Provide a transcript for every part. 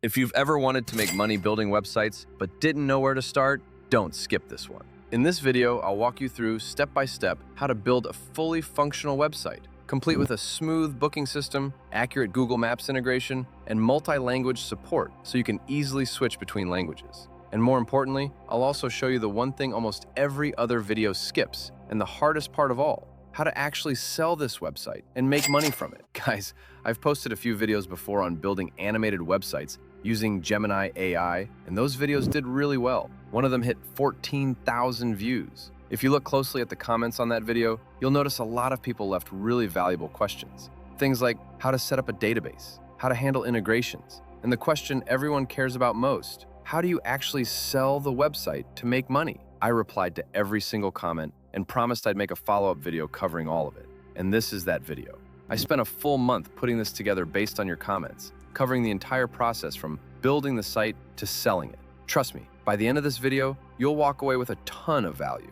If you've ever wanted to make money building websites but didn't know where to start, don't skip this one. In this video, I'll walk you through step-by-step how to build a fully functional website, complete with a smooth booking system, accurate Google Maps integration, and multi-language support so you can easily switch between languages. And more importantly, I'll also show you the one thing almost every other video skips, and the hardest part of all, how to actually sell this website and make money from it. Guys, I've posted a few videos before on building animated websites using Gemini AI, and those videos did really well. One of them hit 14,000 views. If you look closely at the comments on that video, you'll notice a lot of people left really valuable questions. Things like how to set up a database, how to handle integrations, and the question everyone cares about most, how do you actually sell the website to make money? I replied to every single comment and promised I'd make a follow-up video covering all of it. And this is that video. I spent a full month putting this together based on your comments, covering the entire process from building the site to selling it. Trust me, by the end of this video, you'll walk away with a ton of value.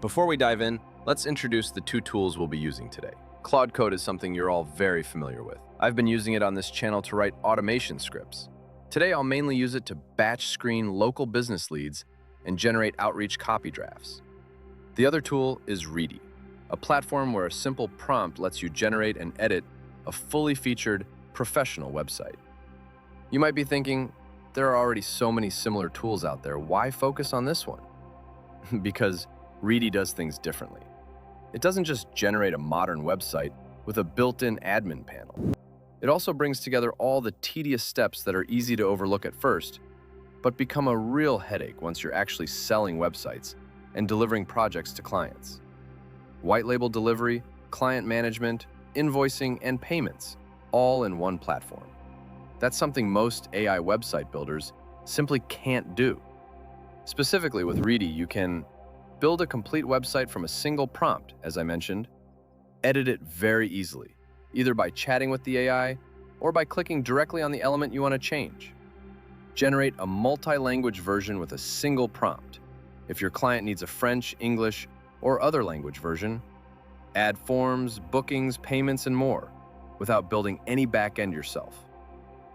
Before we dive in, let's introduce the two tools we'll be using today. Claude Code is something you're all very familiar with. I've been using it on this channel to write automation scripts. Today, I'll mainly use it to batch screen local business leads and generate outreach copy drafts. The other tool is Readdy, a platform where a simple prompt lets you generate and edit a fully featured professional website. You might be thinking, there are already so many similar tools out there, why focus on this one? Because Readdy does things differently. It doesn't just generate a modern website with a built-in admin panel. It also brings together all the tedious steps that are easy to overlook at first, but become a real headache once you're actually selling websites and delivering projects to clients. White label delivery, client management, invoicing, and payments, all in one platform. That's something most AI website builders simply can't do. Specifically with Readdy, you can build a complete website from a single prompt, as I mentioned, edit it very easily, either by chatting with the AI or by clicking directly on the element you want to change. Generate a multi-language version with a single prompt. If your client needs a French, English, or other language version, add forms, bookings, payments, and more without building any backend yourself.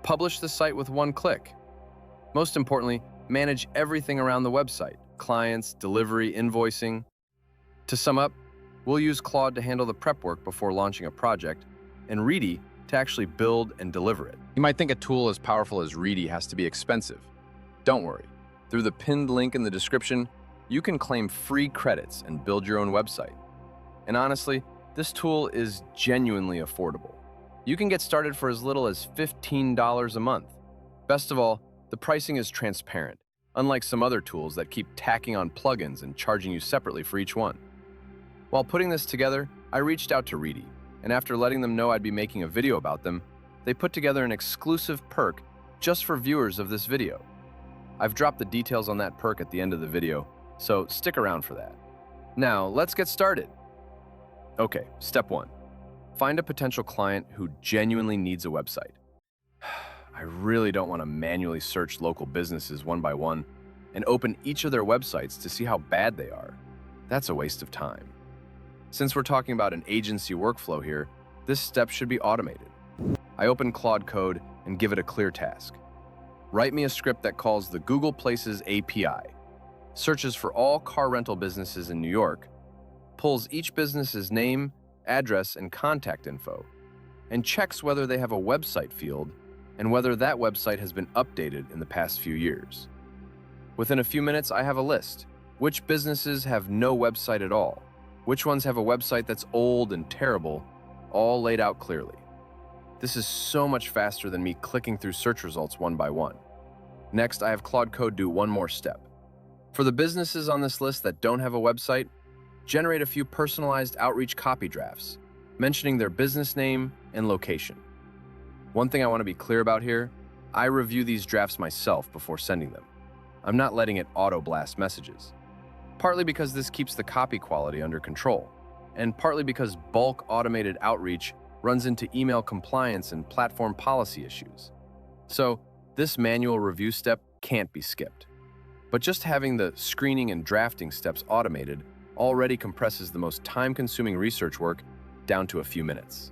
Publish the site with one click. Most importantly, manage everything around the website, clients, delivery, invoicing. To sum up, we'll use Claude to handle the prep work before launching a project, and Readdy to actually build and deliver it. You might think a tool as powerful as Readdy has to be expensive. Don't worry. Through the pinned link in the description, you can claim free credits and build your own website. And honestly, this tool is genuinely affordable. You can get started for as little as $15 a month. Best of all, the pricing is transparent, unlike some other tools that keep tacking on plugins and charging you separately for each one. While putting this together, I reached out to Readdy, and after letting them know I'd be making a video about them, they put together an exclusive perk just for viewers of this video. I've dropped the details on that perk at the end of the video, so stick around for that. Now, let's get started. Okay, step 1. Find a potential client who genuinely needs a website. I really don't want to manually search local businesses one by one and open each of their websites to see how bad they are. That's a waste of time. Since we're talking about an agency workflow here, this step should be automated. I open Claude Code and give it a clear task. Write me a script that calls the Google Places API, searches for all car rental businesses in New York, pulls each business's name, address, and contact info, and checks whether they have a website field and whether that website has been updated in the past few years. Within a few minutes, I have a list. Which businesses have no website at all? Which ones have a website that's old and terrible, all laid out clearly. This is so much faster than me clicking through search results one by one. Next, I have Claude Code do one more step. For the businesses on this list that don't have a website, generate a few personalized outreach copy drafts, mentioning their business name and location. One thing I want to be clear about here, I review these drafts myself before sending them. I'm not letting it auto-blast messages. Partly because this keeps the copy quality under control, and partly because bulk automated outreach runs into email compliance and platform policy issues. So, this manual review step can't be skipped. But just having the screening and drafting steps automated already compresses the most time-consuming research work down to a few minutes.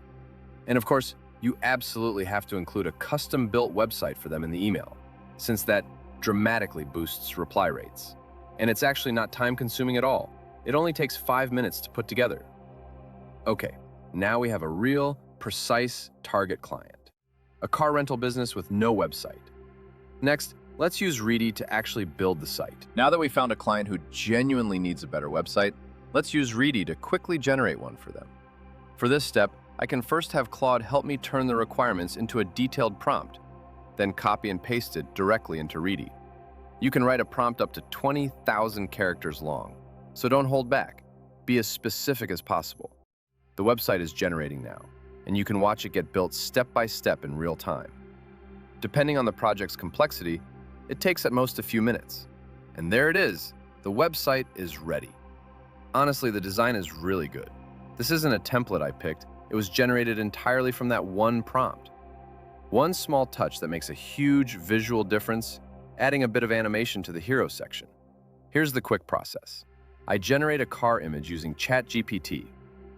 And of course, you absolutely have to include a custom-built website for them in the email, since that dramatically boosts reply rates. And it's actually not time-consuming at all. It only takes 5 minutes to put together. Okay, now we have a real, precise target client. A car rental business with no website. Next, let's use Readdy to actually build the site. Now that we found a client who genuinely needs a better website, let's use Readdy to quickly generate one for them. For this step, I can first have Claude help me turn the requirements into a detailed prompt, then copy and paste it directly into Readdy. You can write a prompt up to 20,000 characters long, so don't hold back. Be as specific as possible. The website is generating now, and you can watch it get built step by step in real time. Depending on the project's complexity, it takes at most a few minutes. And there it is, the website is ready. Honestly, the design is really good. This isn't a template I picked, it was generated entirely from that one prompt. One small touch that makes a huge visual difference, adding a bit of animation to the hero section. Here's the quick process. I generate a car image using ChatGPT,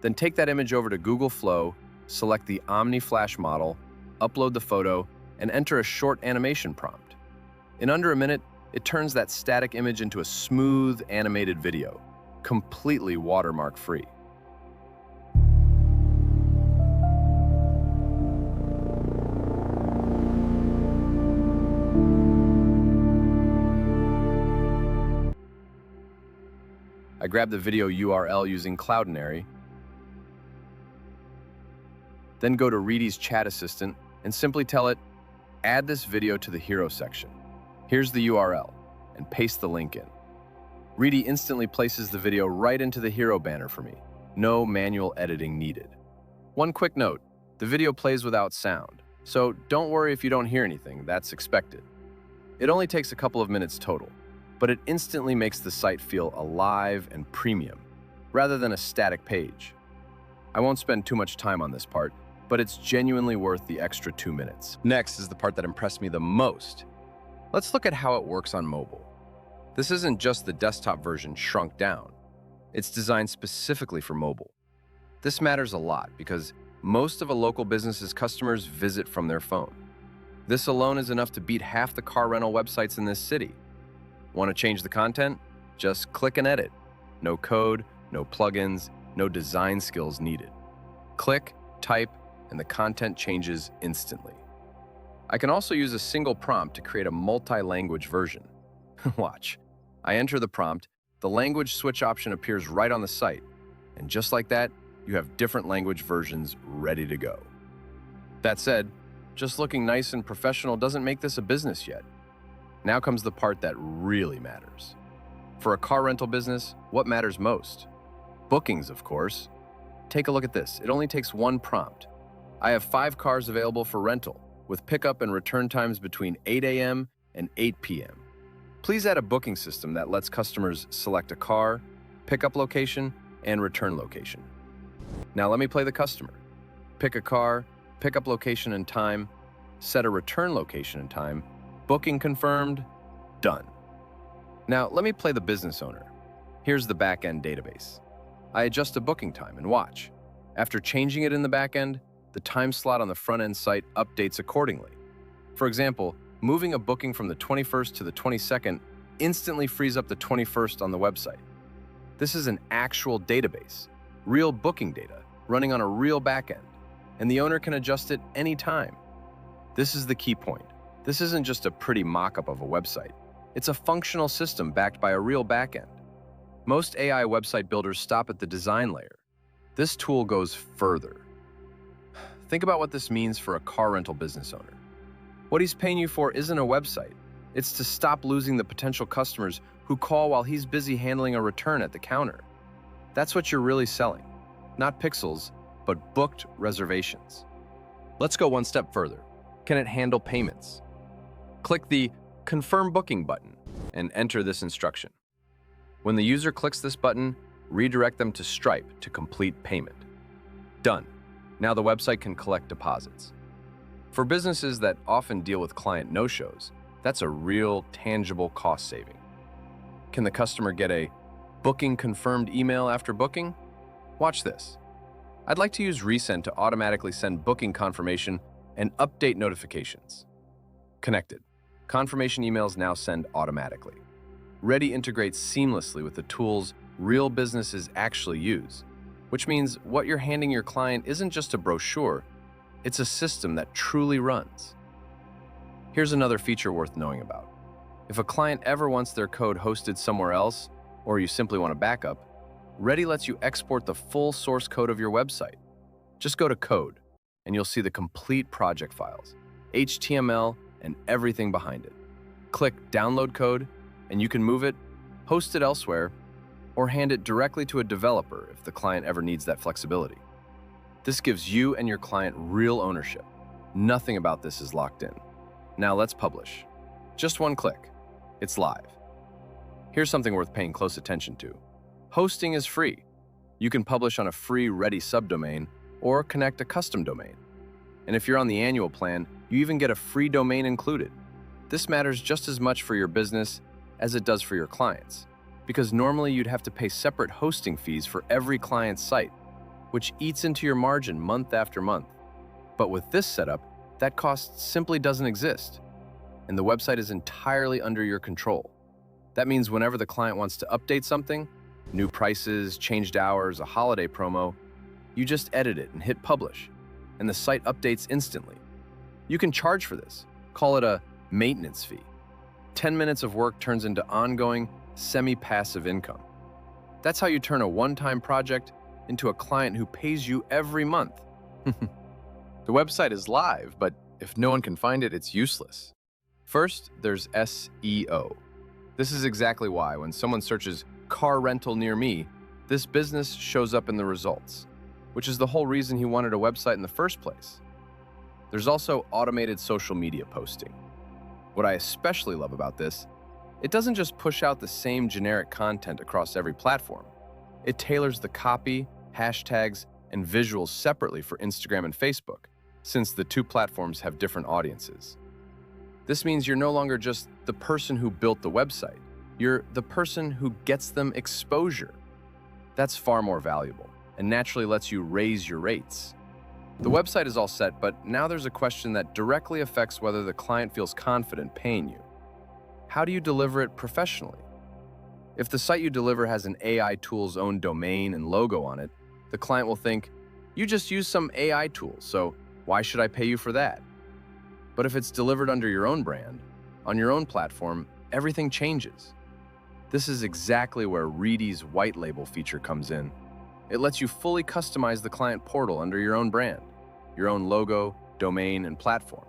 then take that image over to Google Flow, select the Omni Flash model, upload the photo, and enter a short animation prompt. In under a minute, it turns that static image into a smooth, animated video, completely watermark-free. I grab the video URL using Cloudinary, then go to Readdy's chat assistant and simply tell it, add this video to the hero section. Here's the URL, and paste the link in. Readdy instantly places the video right into the hero banner for me. No manual editing needed. One quick note, the video plays without sound, so don't worry if you don't hear anything, that's expected. It only takes a couple of minutes total, but it instantly makes the site feel alive and premium, rather than a static page. I won't spend too much time on this part, but it's genuinely worth the extra 2 minutes. Next is the part that impressed me the most. Let's look at how it works on mobile. This isn't just the desktop version shrunk down. It's designed specifically for mobile. This matters a lot because most of a local business's customers visit from their phone. This alone is enough to beat half the car rental websites in this city. Want to change the content? Just click and edit. No code, no plugins, no design skills needed. Click, type, and the content changes instantly. I can also use a single prompt to create a multi-language version. Watch. I enter the prompt, the language switch option appears right on the site, and just like that, you have different language versions ready to go. That said, just looking nice and professional doesn't make this a business yet. Now comes the part that really matters. For a car rental business, what matters most? Bookings, of course. Take a look at this. It only takes one prompt. I have 5 cars available for rental, with pickup and return times between 8 a.m. and 8 p.m. Please add a booking system that lets customers select a car, pickup location, and return location. Now let me play the customer. Pick a car, pickup location and time, set a return location and time, booking confirmed, done. Now let me play the business owner. Here's the backend database. I adjust a booking time and watch. After changing it in the backend, the time slot on the front-end site updates accordingly. For example, moving a booking from the 21st to the 22nd instantly frees up the 21st on the website. This is an actual database, real booking data, running on a real backend, and the owner can adjust it anytime. This is the key point. This isn't just a pretty mock-up of a website. It's a functional system backed by a real backend. Most AI website builders stop at the design layer. This tool goes further. Think about what this means for a car rental business owner. What he's paying you for isn't a website. It's to stop losing the potential customers who call while he's busy handling a return at the counter. That's what you're really selling. Not pixels, but booked reservations. Let's go one step further. Can it handle payments? Click the Confirm Booking button and enter this instruction. When the user clicks this button, redirect them to Stripe to complete payment. Done. Now the website can collect deposits. For businesses that often deal with client no-shows, that's a real, tangible cost saving. Can the customer get a booking confirmed email after booking? Watch this. I'd like to use Resend to automatically send booking confirmation and update notifications. Connected. Confirmation emails now send automatically. Ready integrates seamlessly with the tools real businesses actually use, which means what you're handing your client isn't just a brochure, it's a system that truly runs. Here's another feature worth knowing about. If a client ever wants their code hosted somewhere else, or you simply want a backup, Ready lets you export the full source code of your website. Just go to Code, and you'll see the complete project files, HTML, and everything behind it. Click Download Code, and you can move it, host it elsewhere, or hand it directly to a developer if the client ever needs that flexibility. This gives you and your client real ownership. Nothing about this is locked in. Now let's publish. Just one click. It's live. Here's something worth paying close attention to. Hosting is free. You can publish on a free Ready subdomain or connect a custom domain. And if you're on the annual plan, you even get a free domain included. This matters just as much for your business as it does for your clients, because normally you'd have to pay separate hosting fees for every client's site, which eats into your margin month after month. But with this setup, that cost simply doesn't exist, and the website is entirely under your control. That means whenever the client wants to update something, new prices, changed hours, a holiday promo, you just edit it and hit publish, and the site updates instantly. You can charge for this. Call it a maintenance fee. 10 minutes of work turns into ongoing, semi-passive income. That's how you turn a one-time project into a client who pays you every month. The website is live, but if no one can find it, it's useless. First, there's SEO. This is exactly why when someone searches car rental near me, this business shows up in the results, which is the whole reason he wanted a website in the first place. There's also automated social media posting. What I especially love about this, it doesn't just push out the same generic content across every platform. It tailors the copy, hashtags, and visuals separately for Instagram and Facebook, since the two platforms have different audiences. This means you're no longer just the person who built the website. You're the person who gets them exposure. That's far more valuable and naturally lets you raise your rates. The website is all set, but now there's a question that directly affects whether the client feels confident paying you. How do you deliver it professionally? If the site you deliver has an AI tool's own domain and logo on it, the client will think, you just use some AI tool, so why should I pay you for that? But if it's delivered under your own brand, on your own platform, everything changes. This is exactly where Ready's white label feature comes in. It lets you fully customize the client portal under your own brand, your own logo, domain, and platform.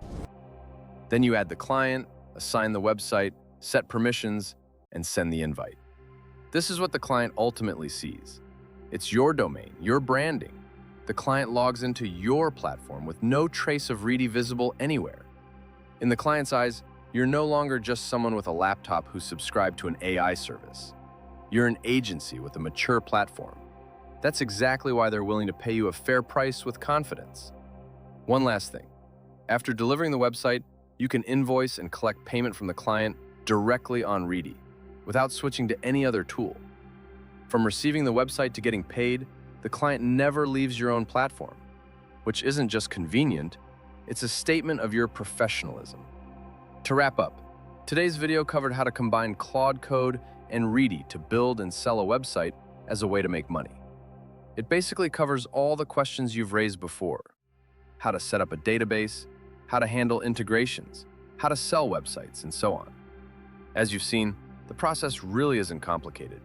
Then you add the client, assign the website, set permissions, and send the invite. This is what the client ultimately sees. It's your domain, your branding. The client logs into your platform with no trace of Ready visible anywhere. In the client's eyes, you're no longer just someone with a laptop who subscribed to an AI service. You're an agency with a mature platform. That's exactly why they're willing to pay you a fair price with confidence. One last thing. After delivering the website, you can invoice and collect payment from the client directly on Ready, without switching to any other tool. From receiving the website to getting paid, the client never leaves your own platform, which isn't just convenient, it's a statement of your professionalism. To wrap up, today's video covered how to combine Claude Code and Ready to build and sell a website as a way to make money. It basically covers all the questions you've raised before: how to set up a database, how to handle integrations, how to sell websites, and so on. As you've seen, the process really isn't complicated.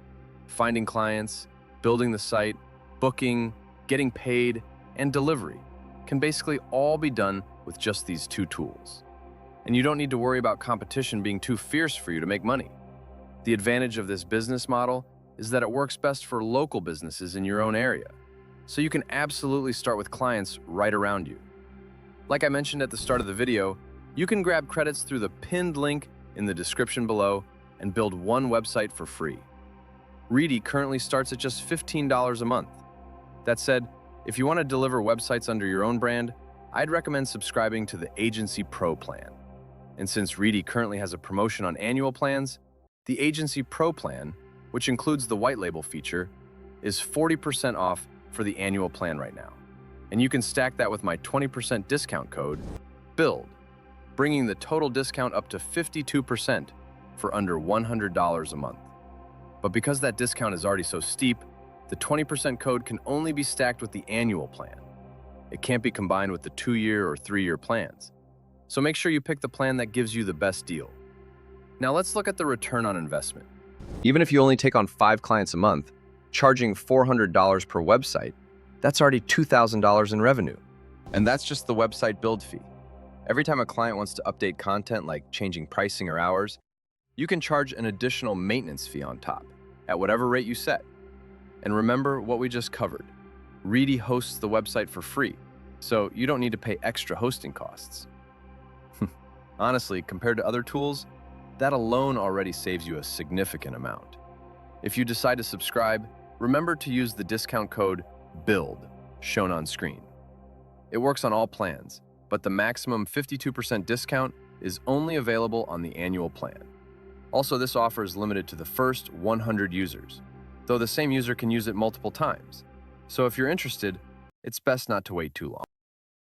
Finding clients, building the site, booking, getting paid, and delivery can basically all be done with just these two tools. And you don't need to worry about competition being too fierce for you to make money. The advantage of this business model is that it works best for local businesses in your own area, so you can absolutely start with clients right around you. Like I mentioned at the start of the video, you can grab credits through the pinned link in the description below and build one website for free. Ready currently starts at just $15 a month. That said, if you want to deliver websites under your own brand, I'd recommend subscribing to the Agency Pro plan. And since Ready currently has a promotion on annual plans, the Agency Pro plan, which includes the white label feature, is 40% off for the annual plan right now. And you can stack that with my 20% discount code, BUILD, bringing the total discount up to 52% for under $100 a month. But because that discount is already so steep, the 20% code can only be stacked with the annual plan. It can't be combined with the 2-year or 3-year plans. So make sure you pick the plan that gives you the best deal. Now let's look at the return on investment. Even if you only take on 5 clients a month, charging $400 per website, that's already $2,000 in revenue. And that's just the website build fee. Every time a client wants to update content like changing pricing or hours, you can charge an additional maintenance fee on top, at whatever rate you set. And remember what we just covered. Readdy hosts the website for free, so you don't need to pay extra hosting costs. Honestly, compared to other tools, that alone already saves you a significant amount. If you decide to subscribe, remember to use the discount code BUILD, shown on screen. It works on all plans, but the maximum 52% discount is only available on the annual plan. Also, this offer is limited to the first 100 users, though the same user can use it multiple times. So if you're interested, it's best not to wait too long.